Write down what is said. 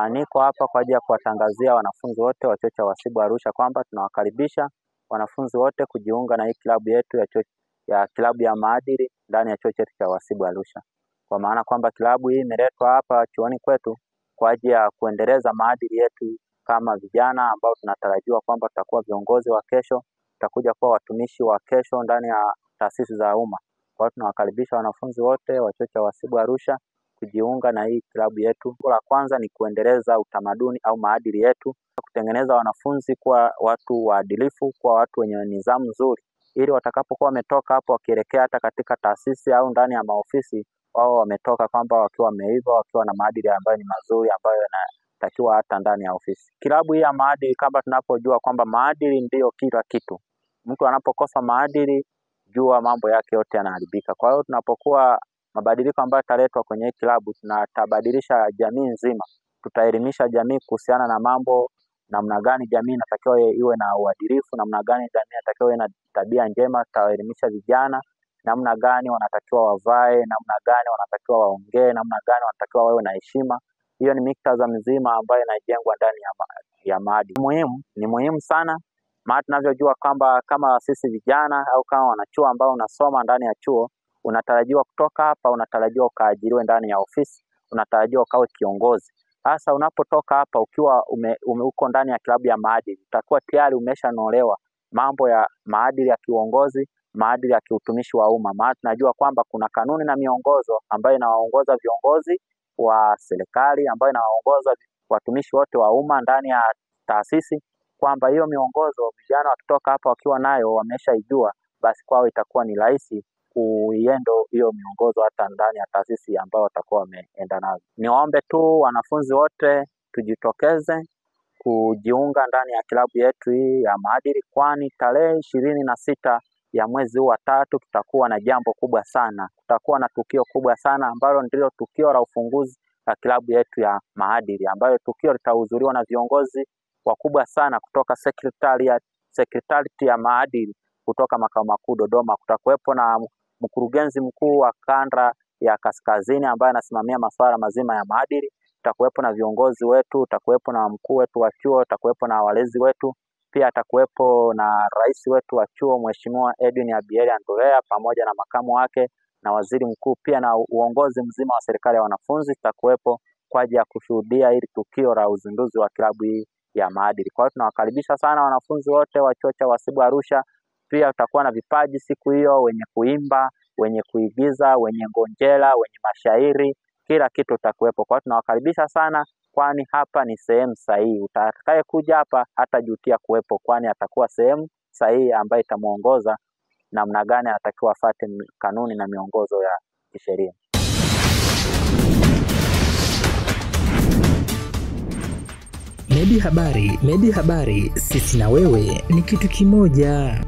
Niko hapa kwa ajili ya kuwatangazia wanafunzi wote wa chuo cha uhasibu Arusha kwamba tunawakaribisha wanafunzi wote kujiunga na hii klabu yetu ya klabu ya maadili ndani ya chuo chetu cha uhasibu Arusha. Kwa maana kwamba klabu hii imeletwa hapa chuoni kwetu kwa ajili ya kuendeleza maadili yetu kama vijana ambao tunatarajiwa kwamba tutakuwa viongozi wa kesho, tutakuja kuwa watumishi wa kesho ndani ya taasisi za umma. Kwa hiyo tunawakaribisha wanafunzi wote wa chuo cha uhasibu Arusha kujiunga na hii klabu yetu. La kwanza ni kuendeleza utamaduni au maadili yetu, kutengeneza wanafunzi kuwa watu waadilifu, kuwa watu wenye nidhamu nzuri, ili watakapokuwa wametoka hapo wakielekea hata katika taasisi au ndani ya maofisi, wao wametoka kwamba wakiwa wameiva, wakiwa na maadili ambayo ni mazuri ambayo yanatakiwa hata ndani ya ofisi. Klabu hii ya maadili, kama tunapojua kwamba maadili ndiyo kila kitu. Mtu anapokosa maadili, jua mambo yake yote yanaharibika. Kwa hiyo tunapokuwa mabadiliko ambayo yataletwa kwenye klabu, tutabadilisha jamii nzima. Tutaelimisha jamii kuhusiana na mambo, namna gani jamii inatakiwa iwe na uadilifu, namna gani jamii inatakiwa iwe na tabia njema. Tutaelimisha vijana namna gani wanatakiwa wavae, namna gani wanatakiwa waongee, namna gani wanatakiwa wawe na heshima. Hiyo ni miktadha mzima ambayo inajengwa ndani ya maadili. Ni muhimu sana, maana tunavyojua kwamba kama sisi vijana au kama wanachuo ambao unasoma ndani ya chuo, unatarajiwa kutoka hapa, unatarajiwa ukaajiriwe ndani ya ofisi, unatarajiwa ukawe kiongozi. Sasa unapotoka hapa ukiwa uko ndani ya klabu ya maadili, utakuwa tayari umeshanolewa mambo ya maadili ya kiongozi, maadili ya kiutumishi wa umma. Maana tunajua kwamba kuna kanuni na miongozo ambayo inawaongoza viongozi wa serikali, ambayo inawaongoza watumishi wote wa umma ndani ya taasisi, kwamba hiyo miongozo vijana wakitoka hapa wakiwa nayo wameshaijua, basi kwao itakuwa ni rahisi kuiendo hiyo miongozo hata ndani ya taasisi ambao watakuwa wameenda nazo. Niwaombe tu wanafunzi wote tujitokeze kujiunga ndani ya klabu yetu hii ya maadili, kwani tarehe 26 ya mwezi huu wa 3 tutakuwa na jambo kubwa sana. Tutakuwa na tukio kubwa sana ambalo ndilo tukio la ufunguzi la klabu yetu ya maadili, ambayo tukio litahudhuriwa na viongozi wakubwa sana kutoka secretariat ya maadili kutoka makao makuu Dodoma. Kutakuwepo na mkurugenzi mkuu wa kanda ya kaskazini ambaye anasimamia masuala mazima ya maadili. Tutakuwepo na viongozi wetu, tutakuwepo na mkuu wetu wa chuo, tutakuwepo na walezi wetu, pia atakuwepo na rais wetu wa chuo Mheshimiwa Edwin Abieri Andolea pamoja na makamu wake na waziri mkuu, pia na uongozi mzima wa serikali ya wanafunzi tutakuwepo kwa ajili ya kushuhudia hili tukio la uzinduzi wa klabu hii ya maadili. Kwa hiyo tunawakaribisha sana wanafunzi wote wa chuo cha uhasibu Arusha. Pia tutakuwa na vipaji siku hiyo, wenye kuimba, wenye kuigiza, wenye ngonjera, wenye mashairi, kila kitu utakuwepo. Kwa hiyo tunawakaribisha sana, kwani hapa ni sehemu sahihi. Utakaye kuja hapa hatajutia kuwepo, kwani atakuwa sehemu sahihi ambayo itamuongoza namna gani anatakiwa afuate kanuni na miongozo ya kisheria. Medi Habari, sisi na wewe ni kitu kimoja.